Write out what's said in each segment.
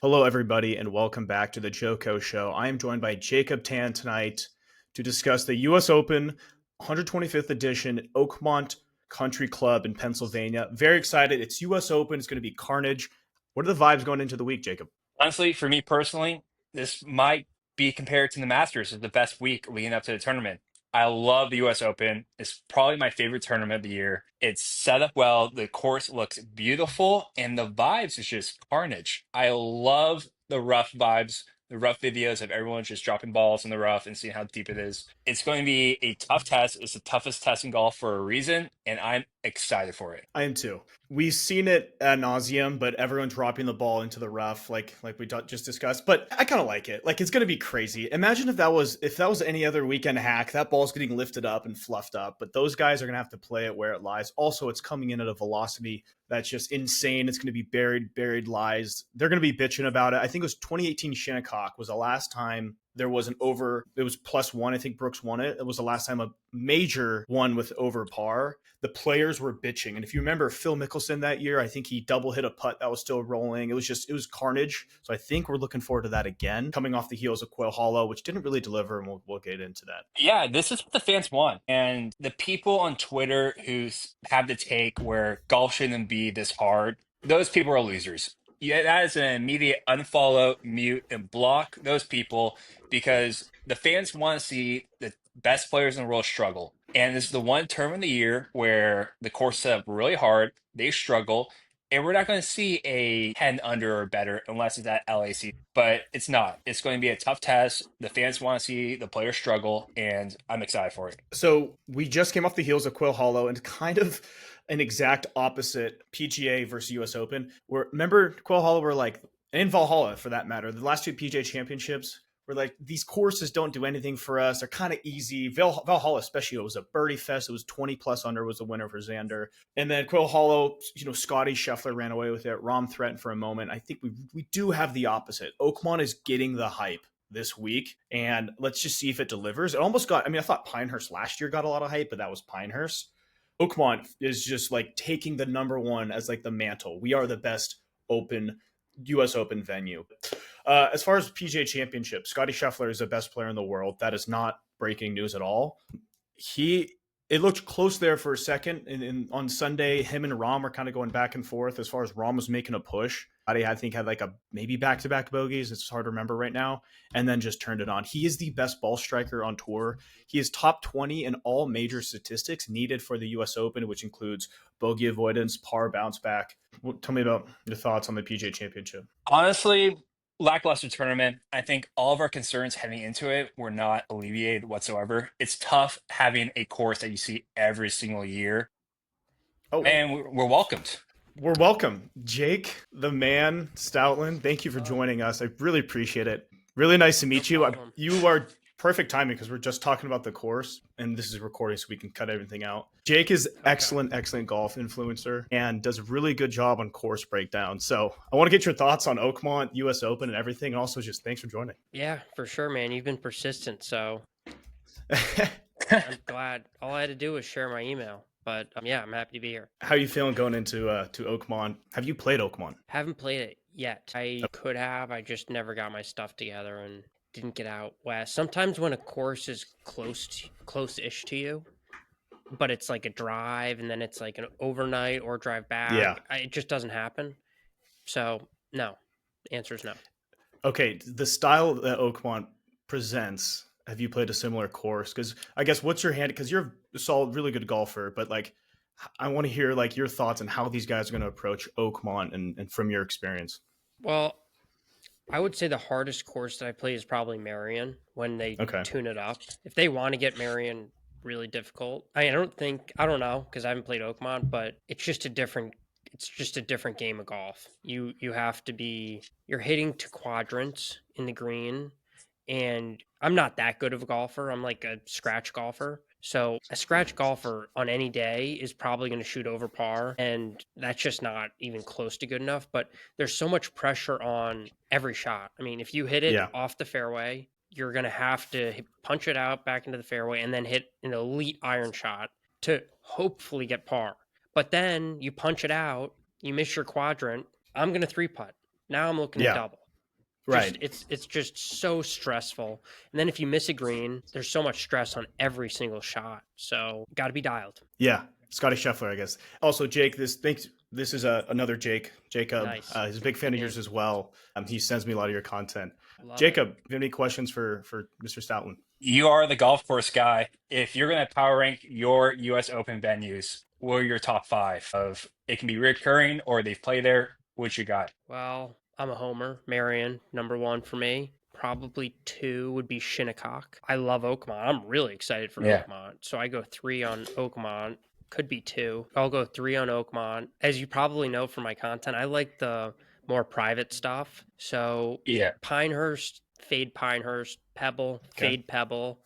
Hello, everybody, and welcome back to the Joko Show. I am joined by Jacob Tan tonight to discuss the U.S. Open 125th edition at Oakmont Country Club in Pennsylvania. Very excited. It's U.S. Open. It's going to be carnage. What are the vibes going into the week, Jacob? Honestly, for me personally, this might be compared to the Masters as the best week leading up to the tournament. I love the US Open. It's probably my favorite tournament of the year. It's set up well, the course looks beautiful, and the vibes is just carnage. I love the rough vibes, the rough videos of everyone just dropping balls in the rough and seeing how deep it is. It's going to be a tough test. It's the toughest test in golf for a reason, and I'm excited for it. I am too. We've seen it ad nauseum, but everyone dropping the ball into the rough, like we just discussed. But I kind of like it. Like it's gonna be crazy. Imagine if that was any other weekend hack, that ball's getting lifted up and fluffed up. But those guys are gonna have to play it where it lies. Also, it's coming in at a velocity that's just insane. It's gonna be buried lies. They're gonna be bitching about it. I think it was 2018 Shinnecock was the last time there was an over. It was +1. I think Brooks won it. It was the last time a major one with over par. The players were bitching. And if you remember Phil Mickelson that year, I think he double hit a putt that was still rolling. It was carnage. So I think we're looking forward to that again, coming off the heels of Quail Hollow, which didn't really deliver. And we'll get into that. Yeah, this is what the fans want. And the people on Twitter who have the take where golf shouldn't be this hard, those people are losers. Yeah, that is an immediate unfollow, mute, and block those people because the fans want to see the best players in the world struggle. And this is the one term of the year where the course set up really hard, they struggle, and we're not going to see a 10 under or better unless it's at LAC, but it's not. It's going to be a tough test. The fans want to see the players struggle, and I'm excited for it. So we just came off the heels of Quail Hollow and kind of an exact opposite PGA versus US Open. Where remember Quail Hollow were like, and Valhalla for that matter, the last two PGA championships were like, these courses don't do anything for us. They're kind of easy. Valhalla, especially, it was a birdie fest. It was 20 plus under was the winner for Xander. And then Quail Hollow, Scotty Scheffler ran away with it. Rahm threatened for a moment. I think we do have the opposite. Oakmont is getting the hype this week, and let's just see if it delivers. It almost got, I mean, I thought Pinehurst last year got a lot of hype, but that was Pinehurst. Oakmont is just like taking the number one as like the mantle. We are the best open US Open venue. As far as PGA Championship, Scotty Scheffler is the best player in the world. That is not breaking news at all. He It looked close there for a second, and on Sunday, him and Rahm were kind of going back and forth as far as Rahm was making a push. I think had like a maybe back-to-back bogeys. It's hard to remember right now, and then just turned it on. He is the best ball striker on tour. He is top 20 in all major statistics needed for the U.S. Open, which includes bogey avoidance, par, bounce back. Tell me about your thoughts on the PGA Championship. Honestly, lackluster tournament. I think all of our concerns heading into it were not alleviated whatsoever. It's tough having a course that you see every single year, Oh, and we're welcomed. we're welcome. Jake, the man, Stoutland, thank you for Oh, joining us. I really appreciate it. Really nice to no meet you. problem. You are perfect timing because we're just talking about the course, and this is recording so we can cut everything out. Jake is Okay. excellent golf influencer and does a really good job on course breakdown. So I want to get your thoughts on Oakmont, US Open, and everything. And also just thanks for joining. Yeah, for sure, man. You've been persistent, so I'm glad. All I had to do was share my email. But yeah, I'm happy to be here. How are you feeling going into to Oakmont? Have you played Oakmont? Haven't played it yet. I could have. I just never got my stuff together and didn't get out west. Sometimes when a course is close-ish to you, but it's like a drive and then it's like an overnight or drive Yeah. back, it just doesn't happen. So no. The answer is no. Okay, the style that Oakmont presents. Have you played a similar course? Because I guess what's your hand? Because you're a solid, really good golfer, but like, I want to hear like your thoughts on how these guys are going to approach Oakmont and from your experience. Well, I would say the hardest course that I play is probably Marion when they Okay. tune it up. If they want to get Marion really difficult, I don't know because I haven't played Oakmont, but it's just a different game of golf. You have to be you're hitting to quadrants in the green, and I'm not that good of a golfer. I'm like a scratch golfer. So a scratch golfer on any day is probably going to shoot over par, and that's just not even close to good enough. But there's so much pressure on every shot. I mean, if you hit it Yeah. off the fairway, you're going to have to punch it out back into the fairway and then hit an elite iron shot to hopefully get par. But then you punch it out, you miss your quadrant. I'm going to three putt. Now I'm looking to Yeah. double. Right. It's just so stressful. And then if you miss a green, there's so much stress on every single shot. So got to be dialed. Yeah. Scotty Scheffler, I guess. Also, Jake, this is another Jacob. Nice. He's a big fan Good of to yours hear. as well. He sends me a lot of your content. Love it. Jacob, do you have any questions for Mr. Stoutland? You are the golf course guy. If you're going to power rank your US Open venues, what are your top five of it can be recurring or they've played there? What you got? Well, I'm a homer. Marion, number one for me. Probably two would be Shinnecock. I love Oakmont. I'm really excited for Yeah. Oakmont. So I go three on Oakmont. Could be two. I'll go three on Oakmont. As you probably know from my content, I like the more private stuff. So Yeah. Pinehurst, fade Pinehurst, Pebble, fade Pebble.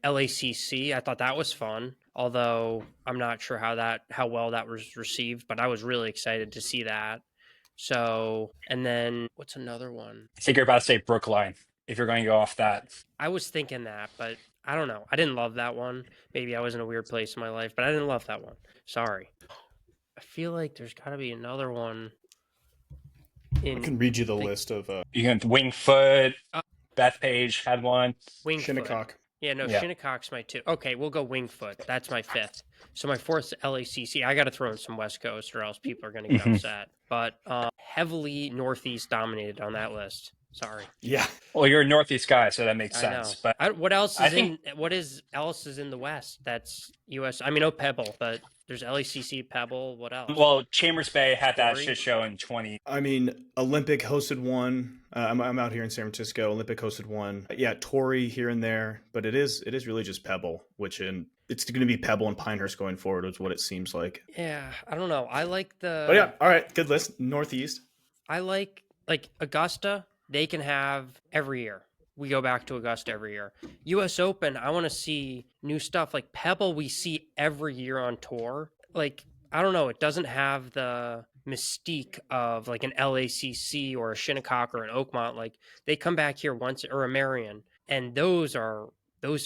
LACC, I thought that was fun. Although I'm not sure how well that was received, but I was really excited to see that. So, and then what's another one? I think you're about to say Brookline if you're going to go off that. I was thinking that, but I don't know. I didn't love that one. Maybe I was in a weird place in my life, but I didn't love that one. Sorry. I feel like there's got to be another one. I can read you the list of You can Wingfoot, Bethpage had one. Wingfoot. Shinnecock. Yeah, no, Yeah. Shinnecock's my two. Okay, we'll go Wingfoot. That's my fifth. So my fourth LACC. I got to throw in some West Coast, or else people are going to get upset. But heavily Northeast dominated on that list. Sorry. Yeah. Well, you're a Northeast guy, so that makes I sense. know. But What else I is think- in the West? That's US. I mean, no Pebble, but there's LACC, Pebble. What else? well, Chambers Bay had that Torrey? shit show in 20. I mean, Olympic hosted one. I'm out here in San Francisco. Olympic hosted one. Yeah, Torrey here and there, but it is really just Pebble, it's going to be Pebble and Pinehurst going forward, is what it seems like. Yeah, I don't know. I like the. But yeah, all right, good list. Northeast. I like Augusta. They can have every year. We go back to Augusta every year. U.S. Open, I want to see new stuff. Like Pebble, we see every year on tour. Like, I don't know. It doesn't have the mystique of like an LACC or a Shinnecock or an Oakmont. Like they come back here once, or a Marion, and those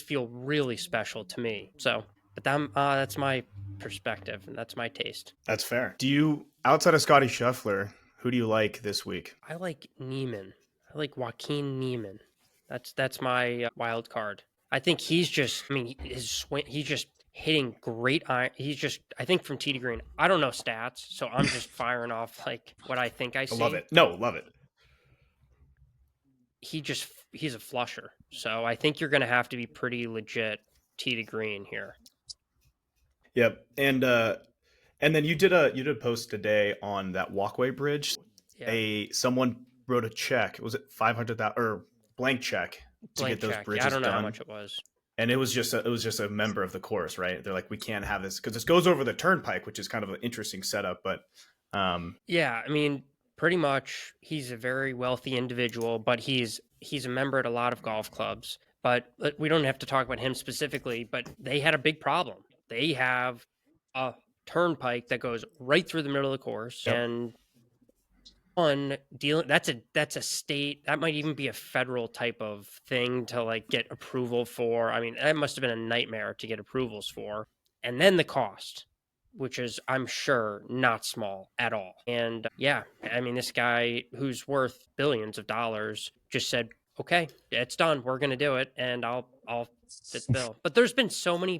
feel really special to me. So, but that's my perspective and that's my taste. That's fair. Do you, outside of Scotty Scheffler, who do you like this week? I like Neiman. I like Joaquin Neiman. That's my wild card. I think he's just. I mean, his swing. He's just hitting great iron. I think from tee to green. I don't know stats, so I'm just firing off like what I think I see. I love it. No, love it. He's a flusher. So I think you're going to have to be pretty legit tee to green here. Yep. And then you did a post today on that walkway bridge. Yeah. Someone wrote a check. Was it 500,000 or blank check to get those bridges I don't know done? how much it was. And it was just a member of the course, right? They're like, we can't have this because this goes over the turnpike, which is kind of an interesting setup. But yeah, I mean, pretty much he's a very wealthy individual, but he's a member at a lot of golf clubs. But we don't have to talk about him specifically, but they had a big problem. They have a turnpike that goes right through the middle of the course. Yep. And that's a state, that might even be a federal type of thing to like get approval for. I mean, that must have been a nightmare to get approvals for. And then the cost, which is, I'm sure, not small at all. And yeah, I mean, this guy who's worth billions of dollars just said, okay, it's done. We're going to do it. And I'll fit the bill. But there's been so many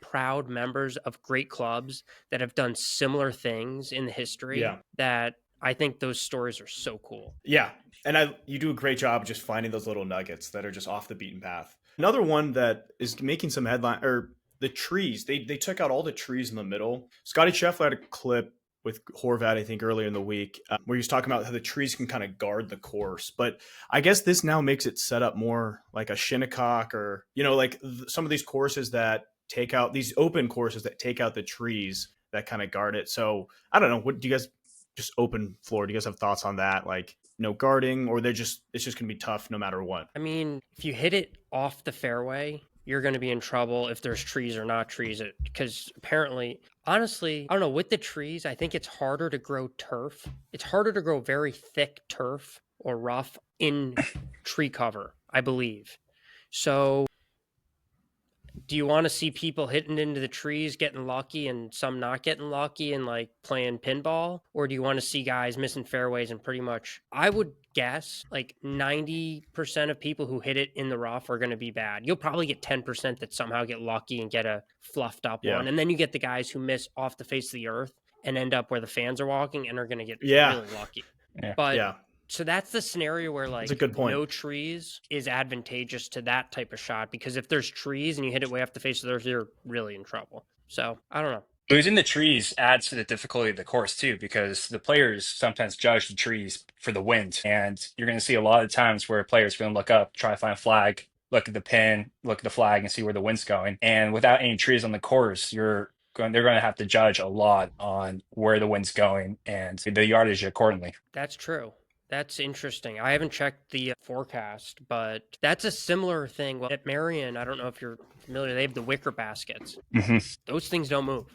proud members of great clubs that have done similar things in the history that I think those stories are so cool. Yeah. And you do a great job just finding those little nuggets that are just off the beaten path. Another one that is making some headline, or the trees. They took out all the trees in the middle. Scotty Scheffler had a clip with Horvat, I think, earlier in the week, where he was talking about how the trees can kind of guard the course. But I guess this now makes it set up more like a Shinnecock, or, like some of these courses that take out, these open courses that take out the trees that kind of guard it. So I don't know. What do you guys, just open floor, do you guys have thoughts on that? Like no guarding, or it's just going to be tough no matter what? I mean, if you hit it off the fairway, you're going to be in trouble if there's trees or not trees. Because apparently, honestly, I don't know, with the trees, I think it's harder to grow turf. It's harder to grow very thick turf or rough in tree cover, I believe. So do you want to see people hitting into the trees, getting lucky, and some not getting lucky and like playing pinball? Or do you want to see guys missing fairways and pretty much, I would guess like 90% of people who hit it in the rough are going to be bad. You'll probably get 10% that somehow get lucky and get a fluffed up Yeah. one. And then you get the guys who miss off the face of the earth and end up where the fans are walking and are going to get Yeah. really lucky. Yeah. But Yeah. so that's the scenario where like That's a good point. no trees is advantageous to that type of shot, because if there's trees and you hit it way off the face of the earth, you're really in trouble. So I don't know. Losing the trees adds to the difficulty of the course too, because the players sometimes judge the trees for the wind. And you're going to see a lot of times where players are going to look up, try to find a flag, look at the pin, look at the flag, and see where the wind's going. And without any trees on the course, they're going to have to judge a lot on where the wind's going and the yardage accordingly. That's true. That's interesting. I haven't checked the forecast, but that's a similar thing. Well, at Marion, I don't know if you're familiar, they have the wicker baskets. Those things don't move.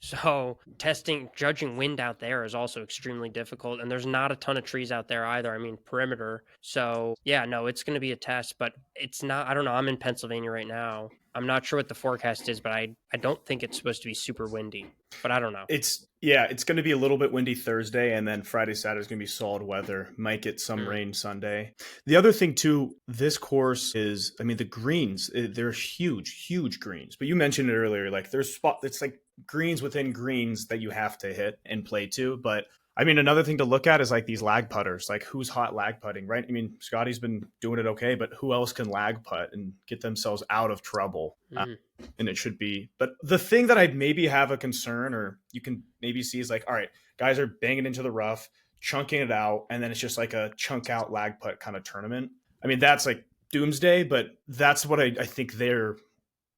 So judging wind out there is also extremely difficult. And there's not a ton of trees out there either. I mean, perimeter. So yeah, no, it's going to be a test, but it's not, I don't know. I'm in Pennsylvania right now. I'm not sure what the forecast is, but I don't think it's supposed to be super windy, but I don't know. It's going to be a little bit windy Thursday, and then Friday, Saturday is going to be solid weather. Might get some rain Sunday. The other thing too, this course is, I mean, the greens, they're huge greens. But you mentioned it earlier, like there's it's like greens within greens that you have to hit and play to. But I mean, another thing to look at is like these lag putters, like who's hot lag putting, right? I mean, Scotty's been doing it okay, but who else can lag putt and get themselves out of trouble? And it should be. But the thing that I maybe have a concern, or you can maybe see, is like, all right, guys are banging into the rough, chunking it out, and then it's just like a chunk out lag putt kind of tournament. I mean, that's like doomsday, but that's what I think the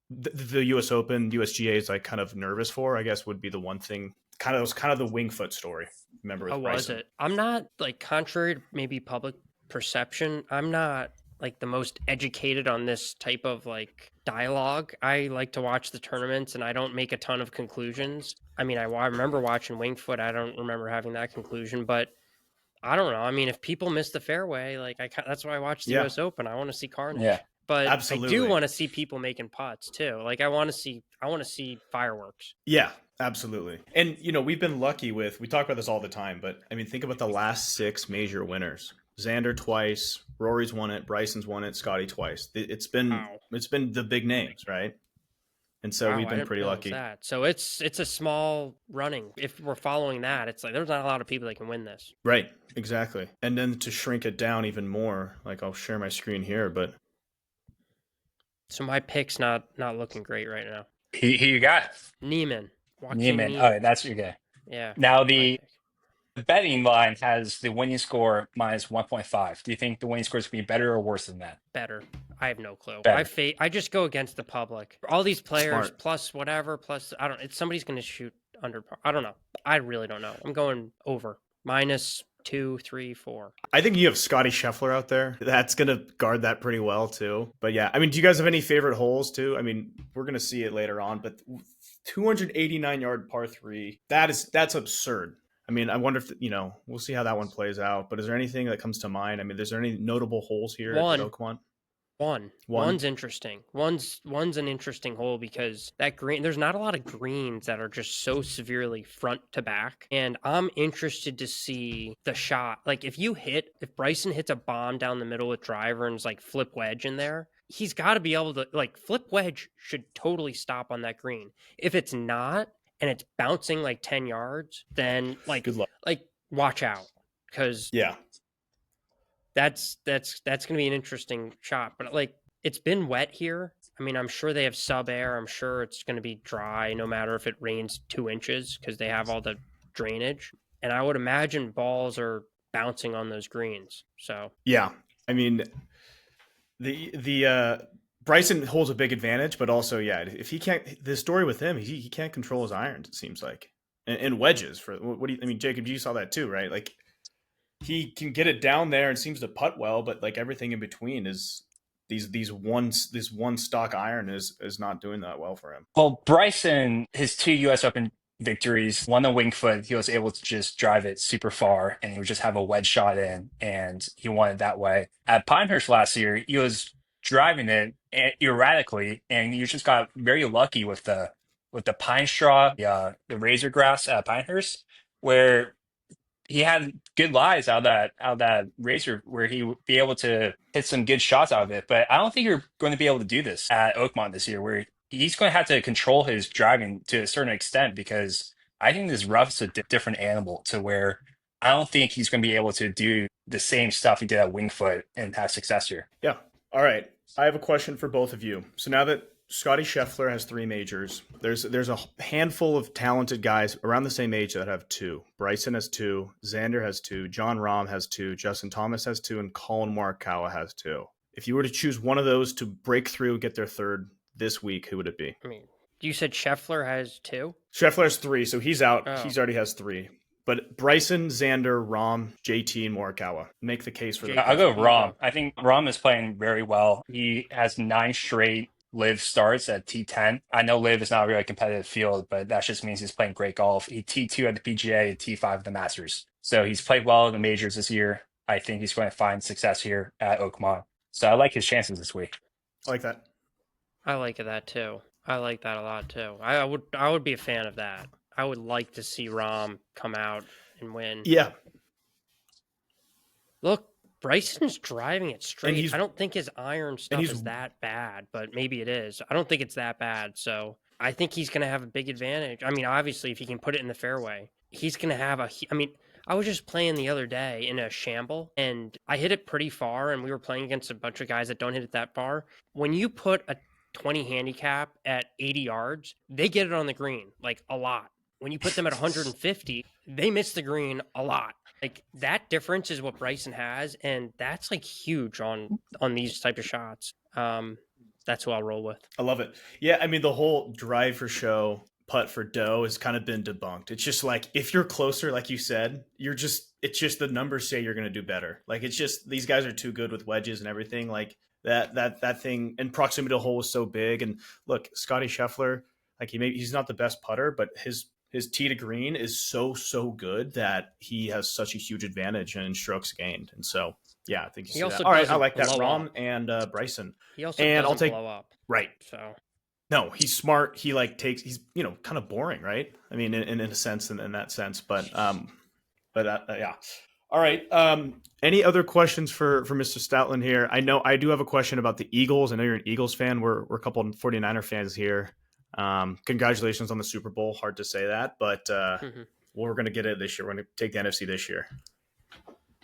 U.S. Open, USGA is like kind of nervous for, I guess, would be the one thing. Kind of, it was kind of the Wingfoot story. Remember? How was it? I'm not, like, contrary to maybe public perception, I'm not like the most educated on this type of like dialogue. I like to watch the tournaments and I don't make a ton of conclusions. I mean, I remember watching Wingfoot. I don't remember having that conclusion, but I don't know. I mean, if people miss the fairway, like that's why I watch the US Open. I want to see carnage. Yeah. But absolutely. I do want to see people making putts too. Like I want to see fireworks. Yeah, absolutely. And you know, we've been lucky we talk about this all the time, but I mean, think about the last 6 major winners. Xander twice, Rory's won it, Bryson's won it, Scotty twice. It's been the big names, right? And so we've been pretty lucky. So it's a small running. If we're following that, it's like there's not a lot of people that can win this. Right, exactly. And then to shrink it down even more, like I'll share my screen here, but so my pick's not looking great right now. Who you got? Neiman. Neiman. Oh, that's your guy. Yeah. Now the betting line has the winning score minus 1.5. Do you think the winning score is going to be better or worse than that? Better. I have no clue. Better. I just go against the public. All these players Smart. plus whatever plus somebody's going to shoot under par. I don't know. I really don't know. I'm going over minus 2, 3, 4. I think you have Scotty Scheffler out there. That's going to guard that pretty well too. But yeah, I mean, do you guys have any favorite holes too? I mean, we're going to see it later on, but 289-yard par 3, that's absurd. I mean, I wonder if, we'll see how that one plays out. But is there anything that comes to mind? I mean, is there any notable holes here at Oakmont? One's interesting. One's an interesting hole because that green, there's not a lot of greens that are just so severely front to back. And I'm interested to see the shot. Like if Bryson hits a bomb down the middle with driver and is like flip wedge in there, he's got to be able to, like, flip wedge should totally stop on that green. If it's not, and it's bouncing like 10 yards, then like, good luck. Like watch out. Cause that's going to be an interesting shot, but like it's been wet here. I mean, I'm sure they have sub air. I'm sure it's going to be dry no matter if it rains 2 inches because they have all the drainage. And I would imagine balls are bouncing on those greens. So yeah, I mean, the Bryson holds a big advantage, but also, if he can't, the story with him, he can't control his irons, it seems like, and wedges for Jacob, you saw that too, right? Like he can get it down there and seems to putt well, but like everything in between is this one stock iron is not doing that well for him. Well, Bryson, his 2 U.S. Open victories, one on Wingfoot, he was able to just drive it super far and he would just have a wedge shot in and he won it that way. At Pinehurst last year, he was driving it erratically, and you just got very lucky with the pine straw, the razor grass at Pinehurst, where he had good lies out of that racer where he would be able to hit some good shots out of it. But I don't think you're going to be able to do this at Oakmont this year, where he's going to have to control his driving to a certain extent because I think this rough's a different animal to where I don't think he's going to be able to do the same stuff he did at Wingfoot and have success here. Yeah. All right. I have a question for both of you. So now that Scotty Scheffler has 3 majors, there's a handful of talented guys around the same age that have 2. Bryson has 2, Xander has 2, John Rahm has 2, Justin Thomas has 2, and Colin Morikawa has 2. If you were to choose one of those to break through and get their 3rd this week, who would it be? I mean, you said Scheffler has 2? Scheffler has 3, so he's out. Oh. He's already has 3. But Bryson, Xander, Rahm, JT, and Morikawa. Make the case for them. I'll go Rahm. I think Rahm is playing very well. He has 9 straight Live starts at T10. I know Live is not a really competitive field, but that just means he's playing great golf. He T2 at the PGA and T5 at the Masters. So he's played well in the majors this year. I think he's going to find success here at Oakmont. So I like his chances this week. I like that. I like that too. I like that a lot too. I would be a fan of that. I would like to see Rahm come out and win. Yeah. Look, Bryson's driving it straight. And I don't think his iron stuff is that bad, but maybe it is. I don't think it's that bad. So I think he's going to have a big advantage. I mean, obviously, if he can put it in the fairway, he's going to have I was just playing the other day in a shamble, and I hit it pretty far, and we were playing against a bunch of guys that don't hit it that far. When you put a 20 handicap at 80 yards, they get it on the green, like a lot. When you put them at 150, they miss the green a lot. Like that difference is what Bryson has, and that's like huge on these type of shots. That's who I'll roll with. I love it. Yeah, I mean the whole drive for show, putt for dough has kind of been debunked. It's just like if you're closer, like you said, it's just the numbers say you're going to do better. Like it's just these guys are too good with wedges and everything. Like that thing and proximity to the hole is so big. And look, Scotty Scheffler, like he's not the best putter, but his tee to green is so good that he has such a huge advantage in strokes gained. And so, yeah, I think you see that. All right, I like that. Rahm and Bryson. He also doesn't blow up. Right. So no, he's smart. He he's kind of boring, right? I mean, in a sense, in that sense, but yeah. All right. Any other questions for Mr. Stoutland here? I know I do have a question about the Eagles. I know you're an Eagles fan. We're a couple of 49er fans here. Congratulations on the Super Bowl. Hard to say that, but we're going to get it this year. We're going to take the NFC this year.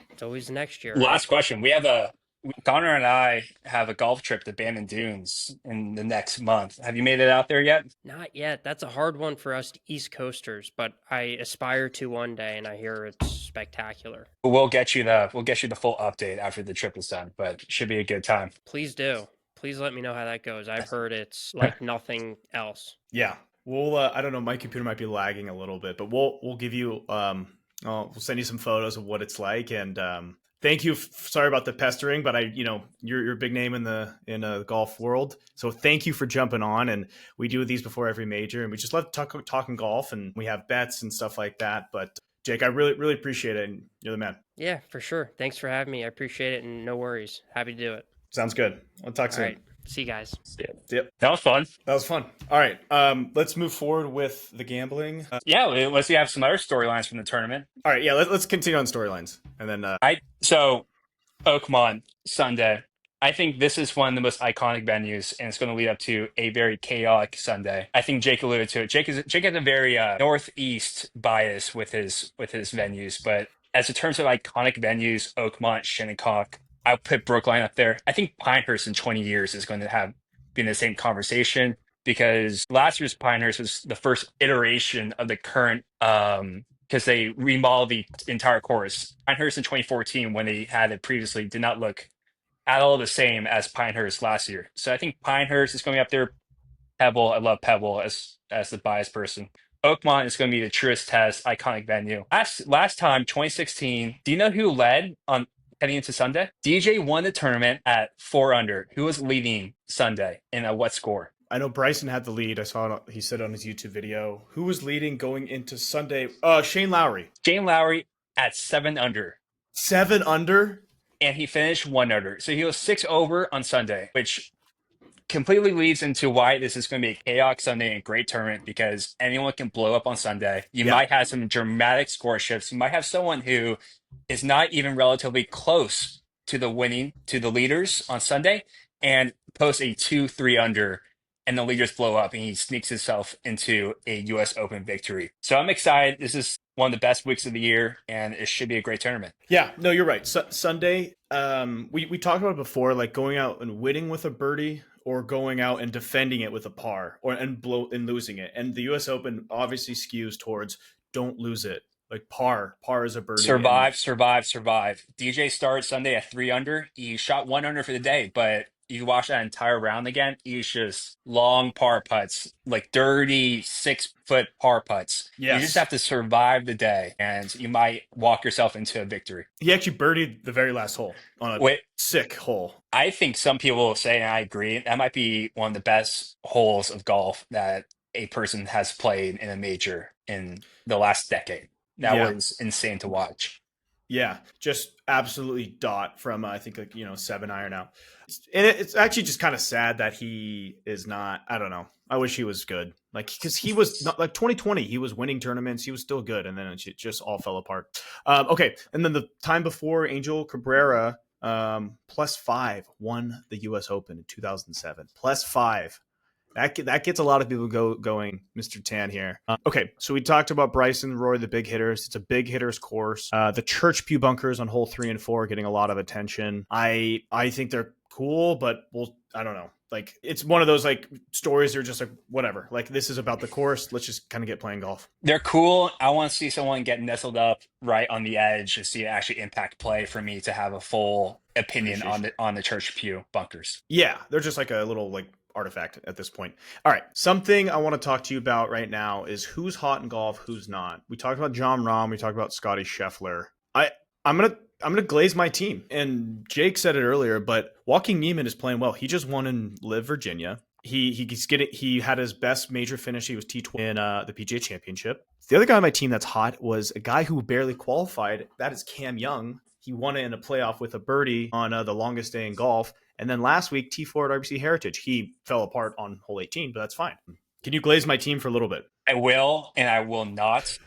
It's always next year. Last question. Connor and I have a golf trip to Bandon Dunes in the next month. Have you made it out there yet? Not yet. That's a hard one for us East Coasters, but I aspire to one day, and I hear it's spectacular. We'll get you the full update after the trip is done, but it should be a good time. Please do. Please let me know how that goes. I've heard it's like nothing else. Yeah. We'll I don't know, my computer might be lagging a little bit, but we'll give you we'll send you some photos of what it's like, and thank you. Sorry about the pestering, but you're a big name in the golf world, so thank you for jumping on. And we do these before every major, and we just love talking golf, and we have bets and stuff like that. But Jake, I really appreciate it, and you're the man. Yeah, for sure. Thanks for having me. I appreciate it, and no worries. Happy to do it. Sounds good. I'll talk soon. All right. See you guys. Yep. That was fun. All right. Let's move forward with the gambling. Let's have some other storylines from the tournament. All right. Yeah. Let's continue on storylines, and then So Oakmont Sunday. I think this is one of the most iconic venues, and it's going to lead up to a very chaotic Sunday. I think Jake alluded to it. Jake has a very northeast bias with his venues, but as in terms of iconic venues, Oakmont, Shinnecock, I'll put Brookline up there. I think Pinehurst in 20 years is going to be in the same conversation because last year's Pinehurst was the first iteration of the current because they remodeled the entire course. Pinehurst in 2014, when they had it previously, did not look at all the same as Pinehurst last year. So I think Pinehurst is going to be up there. Pebble, I love Pebble as the biased person. Oakmont is going to be the truest test, iconic venue. Last time, 2016, do you know who led on heading into Sunday? DJ won the tournament at 4 under. Who was leading Sunday and at what score? I know Bryson had the lead. I saw it. He said on his YouTube video. Who was leading going into Sunday? Shane Lowry. Shane Lowry at 7 under. 7 under? and he finished 1 under. So he was 6 over on Sunday, which completely leads into why this is going to be a chaotic Sunday and a great tournament because anyone can blow up on Sunday. You Yeah. might have some dramatic score shifts. You might have someone who is not even relatively close to the leaders on Sunday and post a 2-3 under, and the leaders blow up and he sneaks himself into a US Open victory. So I'm excited. This is one of the best weeks of the year and it should be a great tournament. Yeah, no, you're right. Sunday, we talked about it before, like going out and winning with a birdie or going out and defending it with a par or and losing it. And the US Open obviously skews towards don't lose it. Like par is a birdie. Survive. DJ started Sunday at 3 under. He shot 1 under for the day, but you watch that entire round again, he's just long par putts, like dirty 6 foot par putts. Yes. You just have to survive the day, and you might walk yourself into a victory. He actually birdied the very last hole on a sick hole. I think some people will say, and I agree, that might be one of the best holes of golf that a person has played in a major in the last decade. That was insane to watch. Yeah, just absolutely dot from I think 7 iron out. And it's actually just kind of sad that he is not. I don't know. I wish he was good. Like because he was not like 2020. He was winning tournaments. He was still good, and then it just all fell apart. Okay, and then the time before, Angel Cabrera +5 won the U.S. Open in 2007. +5. That gets a lot of people going, Mr. Tan here. Okay, so we talked about Bryson, Rory, the big hitters. It's a big hitters course. The Church Pew bunkers on hole 3 and 4 getting a lot of attention. I think they're cool, but I don't know. Like it's one of those like stories that are just like whatever. Like this is about the course. Let's just kind of get playing golf. They're cool. I want to see someone get nestled up right on the edge to see it actually impact play for me to have a full opinion on the Church Pew bunkers. Yeah, they're just like a little like artifact at this point. All right, something I want to talk to you about right now is who's hot in golf, who's not. We talked about Jon Rahm, we talked about Scotty Scheffler. I'm gonna glaze my team, and Jake said it earlier, but Joaquin Niemann is playing well. He just won in Live Virginia. He had his best major finish. He was T20 in the PGA Championship. The other guy on my team that's hot was a guy who barely qualified. That is Cam Young. He won it in a playoff with a birdie on the longest day in golf. And then last week, T4 at RBC Heritage. He fell apart on hole 18, but that's fine. Can you glaze my team for a little bit? I will, and I will not.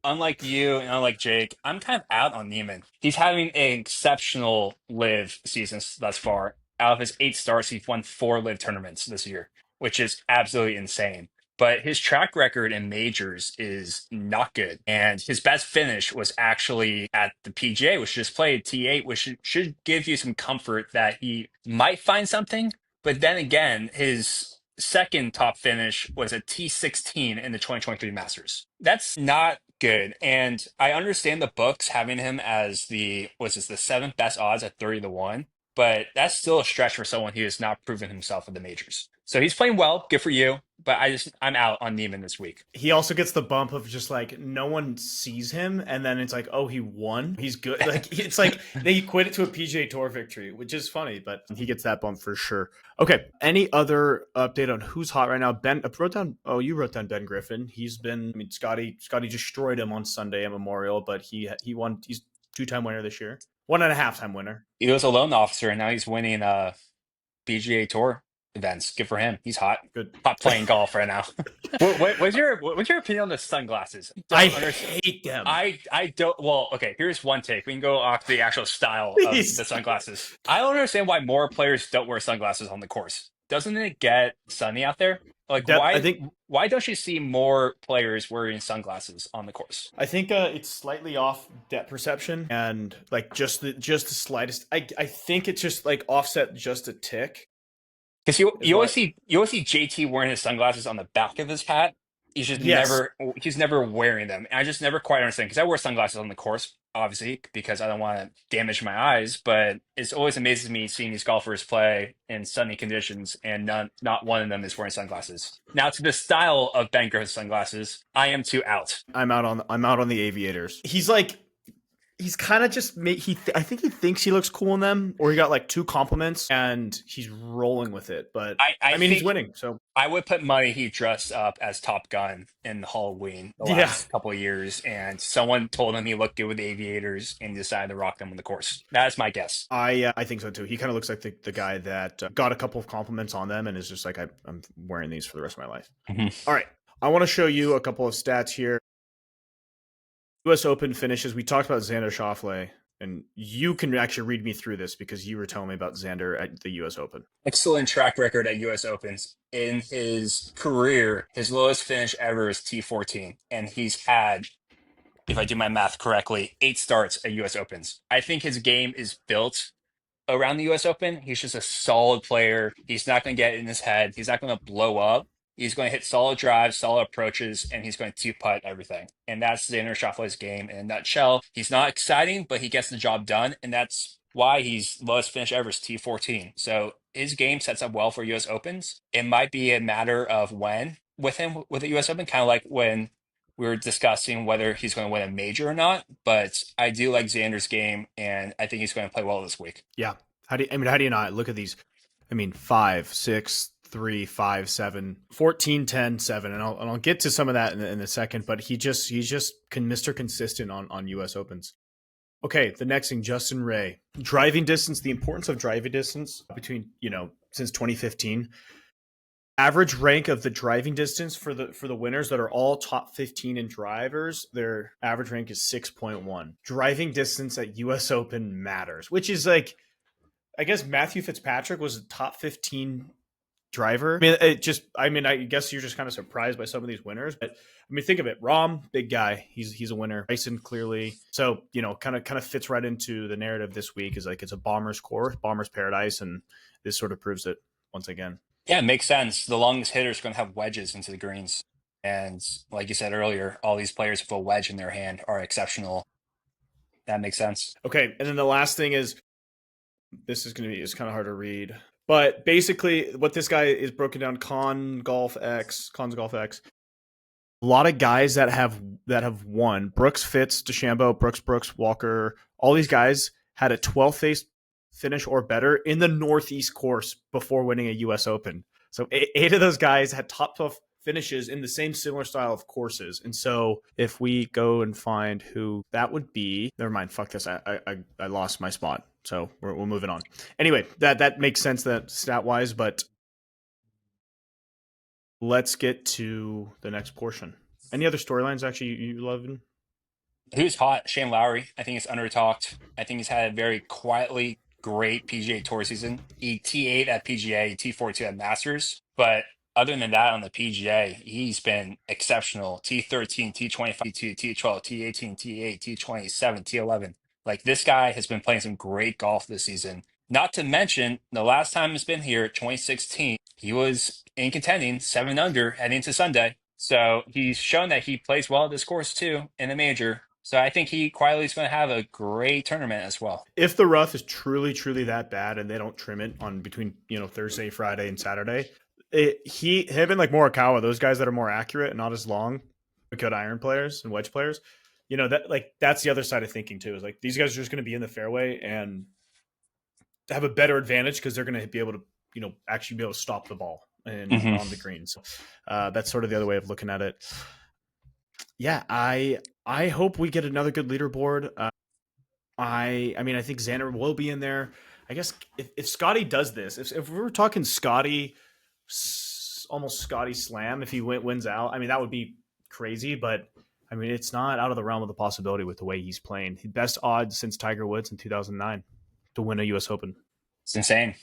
Unlike you and unlike Jake, I'm kind of out on Niemann. He's having an exceptional live season thus far. Out of his 8 starts, he's won 4 live tournaments this year, which is absolutely insane. But his track record in majors is not good. And his best finish was actually at the PGA, which just played T8, which should give you some comfort that he might find something. But then again, his second top finish was a T16 in the 2023 Masters. That's not good. And I understand the books having him as the 7th best odds at 30-1, but that's still a stretch for someone who has not proven himself in the majors. So he's playing well, good for you, but I'm out on Niemann this week. He also gets the bump of just like no one sees him, and then it's like, oh, he won. He's good. Like it's like they equate it to a PGA Tour victory, which is funny, but he gets that bump for sure. Okay, any other update on who's hot right now? Ben you wrote down Ben Griffin. Scotty destroyed him on Sunday at Memorial, but he won. He's 2-time winner this year, 1.5-time winner. He was a loan officer, and now he's winning PGA Tour events. Good for him. He's hot. Good. Hot playing golf right now. What's your opinion on the sunglasses? I hate them. I don't. Well, okay. Here's one take. We can go off the actual style of the sunglasses. I don't understand why more players don't wear sunglasses on the course. Doesn't it get sunny out there? Like why don't you see more players wearing sunglasses on the course? I think it's slightly off depth perception and like just the slightest. I think it's just like offset just a tick. Because you always see JT wearing his sunglasses on the back of his hat. He's just never wearing them. And I just never quite understand because I wear sunglasses on the course, obviously, because I don't want to damage my eyes. But it's always amazes me seeing these golfers play in sunny conditions, and not one of them is wearing sunglasses. Now, to the style of Ben Griffin's sunglasses, I am too out. I'm out on the aviators. He's he's kind of just I think he thinks he looks cool in them, or he got like 2 compliments and he's rolling with it. But I I mean, he's think winning, so I would put money he dressed up as Top Gun in Halloween the yeah. last couple of years, and someone told him he looked good with the aviators, and he decided to rock them on the course. That's my guess. I think so too. He kind of looks like the guy that got a couple of compliments on them and is just like, I'm wearing these for the rest of my life. Mm-hmm. All right, I want to show you a couple of stats here. U.S. Open finishes. We talked about Xander Schauffele, and you can actually read me through this because you were telling me about Xander at the U.S. Open. Excellent track record at U.S. Opens. In his career, his lowest finish ever is T14, and he's had, if I do my math correctly, 8 starts at U.S. Opens. I think his game is built around the US Open. He's just a solid player. He's not going to get in his head. He's not going to blow up. He's going to hit solid drives, solid approaches, and he's going to two-putt everything. And that's Xander Schauffele's game in a nutshell. He's not exciting, but he gets the job done, and that's why he's lowest finish ever is T14. So his game sets up well for US Opens. It might be a matter of when with him with the US Open, kind of like when we were discussing whether he's going to win a major or not, but I do like Xander's game, and I think he's going to play well this week. Yeah. How do you not look at these? I mean, 5, 6, 3, 5, 7, 14, 10, 7, and I'll get to some of that in a second. But he's just Mr. Consistent on U.S. Opens. Okay, the next thing, Justin Ray, driving distance. The importance of driving distance between since 2015. Average rank of the driving distance for the winners that are all top 15 in drivers, their average rank is 6.1. Driving distance at US Open matters, which is like, I guess Matthew Fitzpatrick was a top 15 driver. I mean, I guess you're just kind of surprised by some of these winners, but I mean, think of it. Rahm, big guy, he's a winner. Bryson, clearly. So, kind of fits right into the narrative this week is like it's a bomber's course, bomber's paradise, and this sort of proves it once again. Yeah, it makes sense. The longest hitter is going to have wedges into the greens. And like you said earlier, all these players with a wedge in their hand are exceptional. That makes sense. Okay, and then the last thing is, this is it's kind of hard to read, but basically what this guy is broken down, Cons Golf X. A lot of guys that have won, Brooks, Fitz, DeChambeau, Brooks, Walker, all these guys had a 12th finish or better in the Northeast course before winning a U.S. Open. So 8 of those guys had top 12 finishes in the same similar style of courses. And so if we go and find who that would be, never mind, fuck this. I lost my spot. So we're moving on. Anyway, that makes sense that stat wise, but let's get to the next portion. Any other storylines actually you love? Who's hot? Shane Lowry. I think it's under talked. I think he's had a very quietly great PGA Tour season. He T8 at PGA, T42 at Masters. But other than that, on the PGA, he's been exceptional. T13, T25, T2, T12, T18, T8, T27, T11. Like this guy has been playing some great golf this season. Not to mention, the last time he's been here, 2016, he was in contending 7 under heading into Sunday. So he's shown that he plays well at this course too in the major. So I think he quietly is going to have a great tournament as well. If the rough is truly that bad and they don't trim it on between Thursday, Friday, and Saturday, him and like Morikawa, those guys that are more accurate and not as long, good iron players and wedge players, that's the other side of thinking too. Is like these guys are just going to be in the fairway and have a better advantage because they're going to be able to actually be able to stop the ball and on the green. So that's sort of the other way of looking at it. Yeah, I hope we get another good leaderboard. I mean, I think Xander will be in there. I guess if Scotty does this, if we were talking Scotty, almost Scotty Slam, if he wins out, I mean, that would be crazy. But I mean, it's not out of the realm of the possibility with the way he's playing. Best odds since Tiger Woods in 2009 to win a U.S. Open. It's insane.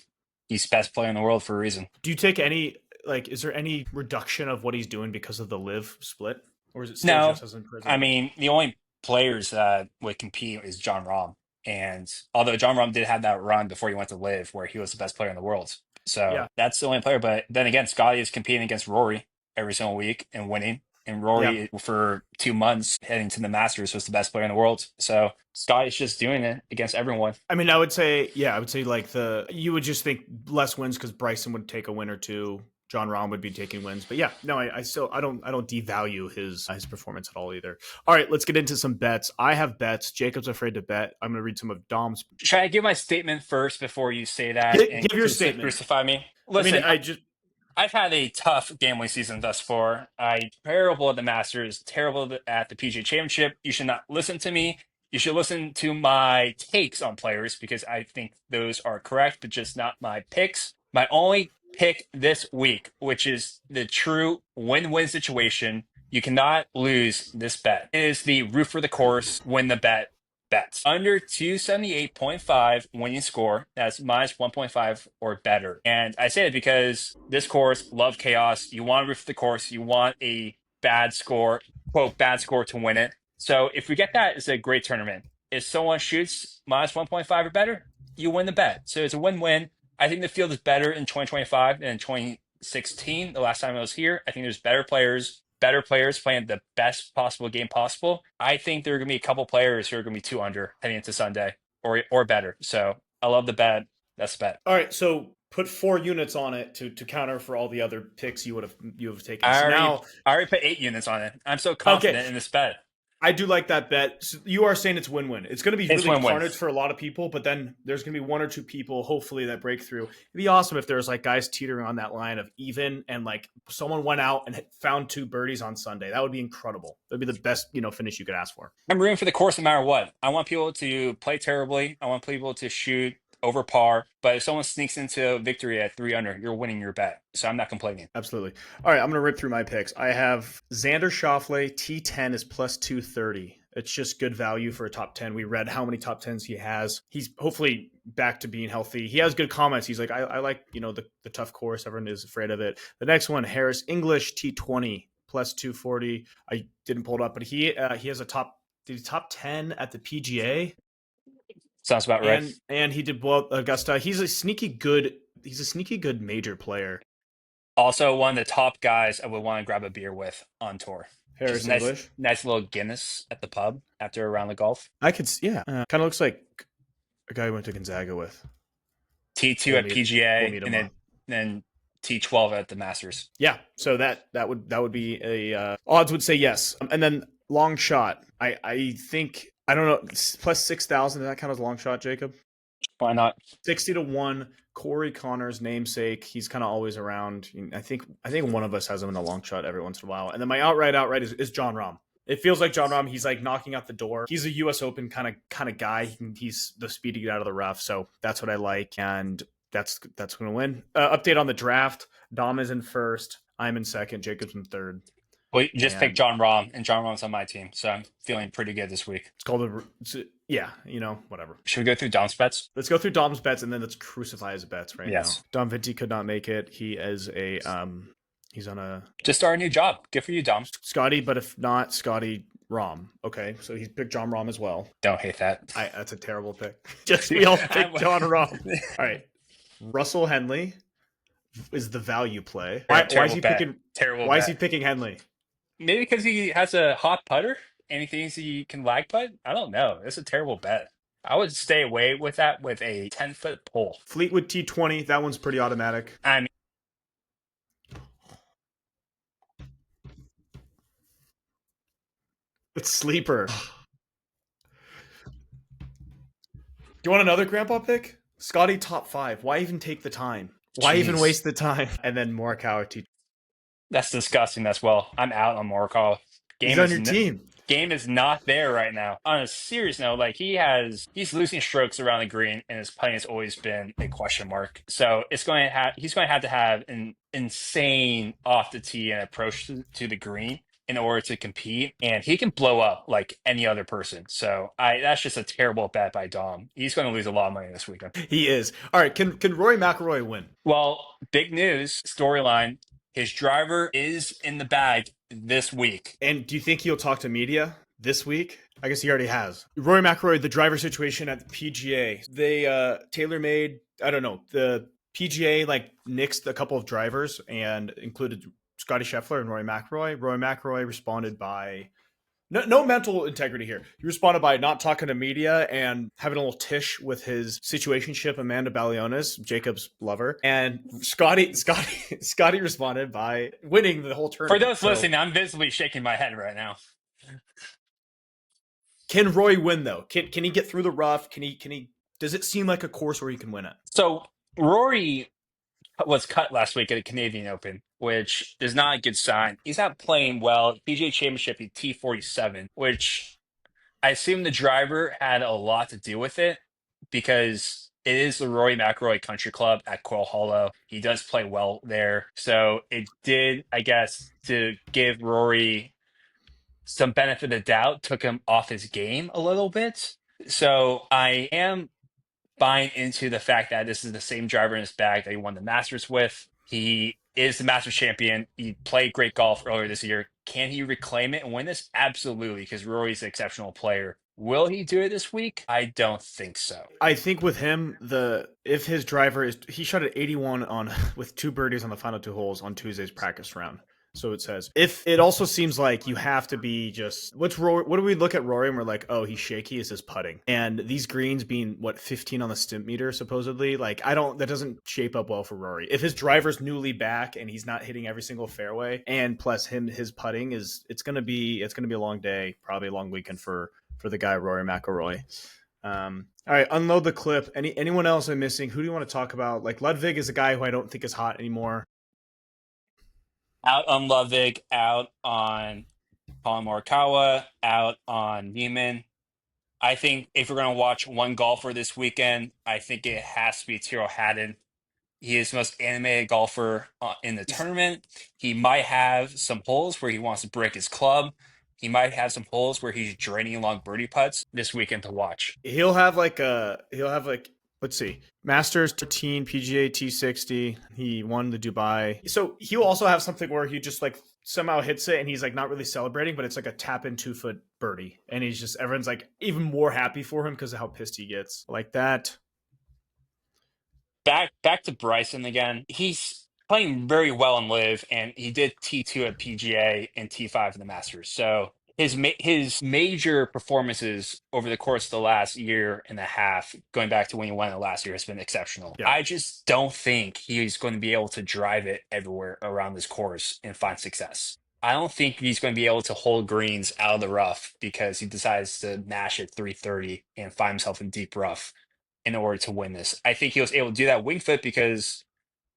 He's the best player in the world for a reason. Do you take any, is there any reduction of what he's doing because of the live split? Or is it still just as impressive? I mean, the only players that would compete is Jon Rahm. And although Jon Rahm did have that run before he went to live where he was the best player in the world. So that's the only player. But then again, Scotty is competing against Rory every single week and winning. And Rory, for 2 months heading to the Masters, was the best player in the world. So Scotty's just doing it against everyone. I mean, I would say like you would just think less wins because Bryson would take a win or two. John Rahm would be taking wins. But yeah, no, I don't devalue his performance at all either. All right, let's get into some bets. I have bets. Jacob's afraid to bet. I'm going to read some of Dom's. Should I give my statement first before you say that and Give your statement. crucify me? Listen, I've had a tough gambling season thus far. I'm terrible at the Masters, terrible at the PGA Championship. You should not listen to me. You should listen to my takes on players because I think those are correct, but just not my picks. My only pick this week, which is the true win-win situation. You cannot lose this bet. It is the root for the course, win the bet bets. Under 278.5 winning score, that's minus 1.5 or better. And I say it because this course, love chaos. You want to root for the course. You want a bad score, quote, bad score to win it. So if we get that, it's a great tournament. If someone shoots minus 1.5 or better, you win the bet. So it's a win-win. I think the field is better in 2025 than in 2016, the last time I was here. I think there's better players playing the best possible game possible. I think there are going to be a couple players who are going to be 2 under heading into Sunday or better. So I love the bet. That's the bet. All right, so put 4 units on it to counter for all the other picks you have taken. I already put 8 units on it. I'm so confident in this bet. I do like that bet. So you are saying it's win-win. It's going to be really carnage for a lot of people, but then there's going to be 1 or 2 people, hopefully, that break through. It'd be awesome if there's like guys teetering on that line of even and like someone went out and found 2 birdies on Sunday. That would be incredible. That'd be the best, finish you could ask for. I'm rooting for the course no matter what. I want people to play terribly. I want people to shoot over par, but if someone sneaks into victory at 3 under, you're winning your bet. So I'm not complaining. Absolutely. All right, I'm going to rip through my picks. I have Xander Schauffele, T10 is plus 230. It's just good value for a top 10. We read how many top 10s he has. He's hopefully back to being healthy. He has good comments. He's like, I like, the tough course. Everyone is afraid of it. The next one, Harris English, T20 plus 240. I didn't pull it up, but he has a top 10 at the PGA. Sounds about right. And he did well Augusta. He's a sneaky good major player. Also one of the top guys I would want to grab a beer with on tour. Harris English. Nice little Guinness at the pub after a round of golf. I could, yeah. Kind of looks like a guy I went to Gonzaga with. T2 at PGA and then T12 at the Masters. Yeah, so that would be a odds would say yes. And then long shot. I think, I don't know, plus 6,000. Does that count as long shot, Jacob? Why not? 60-1. Corey Connor's namesake. He's kind of always around. I think one of us has him in a long shot every once in a while. And then my outright is John Rahm. It feels like John Rahm. He's like knocking out the door. He's a U.S. Open kind of guy. He's the speed to get out of the rough. So that's what I like, and that's going to win. Update on the draft. Dom is in first. I'm in second. Jacob's in third. Well, you just picked John Rahm, and John Rahm's on my team, so I'm feeling pretty good this week. It's called whatever. Should we go through Dom's bets? Let's go through Dom's bets, and then let's crucify his bets now. Yes. Dom Vinci could not make it. He is he's on a just started a new job. Good for you, Dom. Scotty, but if not Scotty Rahm. Okay, so he's picked John Rahm as well. Don't hate that. That's a terrible pick. Just we all picked John Rahm. All right, Russell Henley is the value play. Why is he picking? Terrible. Why is he picking Henley? Maybe because he has a hot putter and he thinks he can lag putt. I don't know. It's a terrible bet. I would stay away with that with a 10-foot pole. Fleetwood T20. That one's pretty automatic. I mean, it's sleeper. Do you want another grandpa pick? Scotty top 5. Why even take the time? Why even waste the time? And then Morikawa T20. That's disgusting as well. I'm out on Morikawa. He's on your team. Game is not there right now. On a serious note, like he's losing strokes around the green, and his putting has always been a question mark. So he's going to have an insane off the tee and approach to the green in order to compete, and he can blow up like any other person. So that's just a terrible bet by Dom. He's going to lose a lot of money this weekend. He is. All right, can Rory McIlroy win? Well, big news storyline. His driver is in the bag this week. And do you think he'll talk to media this week? I guess he already has. Rory McIlroy, the driver situation at the PGA. They tailor-made, I don't know, the PGA nixed a couple of drivers and included Scotty Scheffler and Rory McIlroy. Rory McIlroy responded by No mental integrity here. He responded by not talking to media and having a little tish with his situationship, Amanda Balionis, Jacob's lover. And Scotty responded by winning the whole For tournament. those listening, I'm visibly shaking my head right now. Can Rory win though? Can he get through the rough? Can he? Does it seem like a course where he can win it? So Rory was cut last week at the Canadian Open, which is not a good sign. He's not playing well. PGA Championship, he T47, which I assume the driver had a lot to do with it because it is the Rory McIlroy Country Club at Quail Hollow. He does play well there. So it did, I guess, to give Rory some benefit of the doubt, took him off his game a little bit. So I am buying into the fact that this is the same driver in his bag that he won the Masters with. He is the Masters champion. He played great golf earlier this year. Can he reclaim it and win this? Absolutely, because Rory's an exceptional player. Will he do it this week? I don't think so. I think with him, if his driver is he shot at 81 on with 2 birdies on the final 2 holes on Tuesday's practice round. So it says. If it also seems like you have to be just what's Rory? What do we look at Rory and we're like, oh, he's shaky. Is his putting? And these greens being 15 on the stimp meter supposedly. Like that doesn't shape up well for Rory. If his driver's newly back and he's not hitting every single fairway, and plus his putting it's gonna be a long day, probably a long weekend for the guy Rory McIlroy. All right, unload the clip. Anyone else I'm missing? Who do you want to talk about? Like Ludwig is a guy who I don't think is hot anymore. Out on Ludwig, out on Colin Morikawa, out on Neiman. I think if we're going to watch one golfer this weekend, I think it has to be Tyrrell Hatton. He is the most animated golfer in the tournament. He might have some holes where he wants to break his club. He might have some holes where he's draining along birdie putts this weekend to watch. He'll have let's see, Masters 13, PGA T60. He won the Dubai. So he'll also have something where he just like somehow hits it and he's like not really celebrating, but it's like a tap in 2-foot birdie. And everyone's like even more happy for him because of how pissed he gets. Like that. Back to Bryson again. He's playing very well in Live, and he did T2 at PGA and T5 in the Masters. So his major performances over the course of the last year and a half, going back to when he won it last year, has been exceptional. Yeah. I just don't think he's going to be able to drive it everywhere around this course and find success. I don't think he's going to be able to hold greens out of the rough because he decides to mash at 330 and find himself in deep rough in order to win this. I think he was able to do that Winged Foot because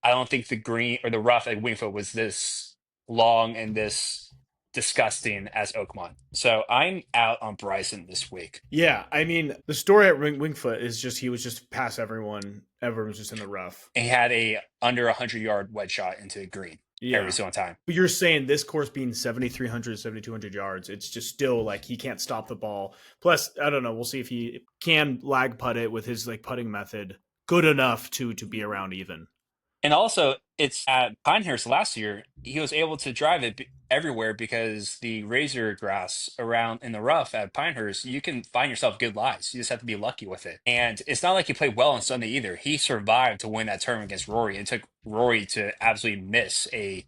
I don't think the green or the rough at Winged Foot was this long and this disgusting as Oakmont. So I'm out on Bryson this week. Yeah, I mean the story at Wingfoot is just he was just past everyone. Everyone was just in the rough. And he had a under 100-yard wedge shot into the green every single time. But you're saying this course being 7,300, 7,200 yards, it's just still like he can't stop the ball. Plus, I don't know. We'll see if he can lag putt it with his like putting method good enough to be around even. And also, it's at Pinehurst last year, he was able to drive it everywhere because the razor grass around in the rough at Pinehurst, you can find yourself good lies. You just have to be lucky with it. And it's not like he played well on Sunday either. He survived to win that tournament against Rory. It took Rory to absolutely miss a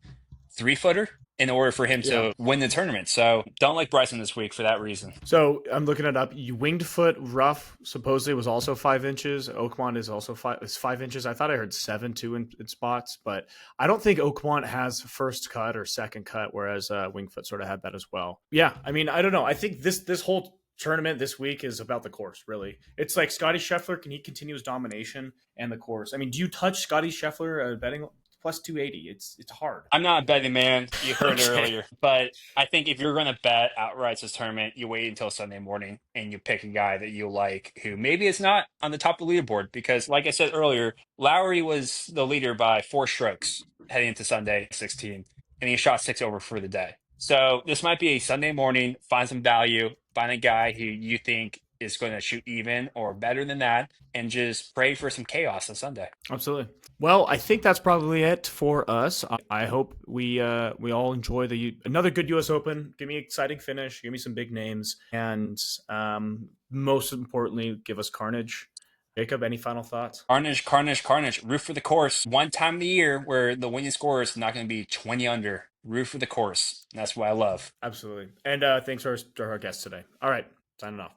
3-footer in order for him to win the tournament. So don't like Bryson this week for that reason. So I'm looking it up. Winged Foot rough supposedly was also 5 inches. Oakmont is also 5 inches. I thought I heard 7 too in spots, but I don't think Oakmont has first cut or second cut, whereas Winged Foot sort of had that as well. Yeah, I mean, I don't know. I think this whole tournament this week is about the course, really. It's like Scotty Scheffler, can he continue his domination and the course? I mean, do you touch Scotty Scheffler betting plus 280? It's hard. I'm not a betting man. You heard it earlier. But I think if you're going to bet outright this tournament, you wait until Sunday morning and you pick a guy that you like who maybe is not on the top of the leaderboard. Because like I said earlier, Lowry was the leader by 4 strokes heading into Sunday 16, and he shot 6 over for the day. So this might be a Sunday morning, find some value, find a guy who you think is going to shoot even or better than that, and just pray for some chaos on Sunday. Absolutely. Well, I think that's probably it for us. I hope we all enjoy another good U.S. Open. Give me an exciting finish. Give me some big names, and most importantly, give us carnage. Jacob, any final thoughts? Carnage. Root for the course. One time of the year where the winning score is not going to be 20 under. root for the course. That's what I love. Absolutely. And thanks to our guests today. All right, signing off.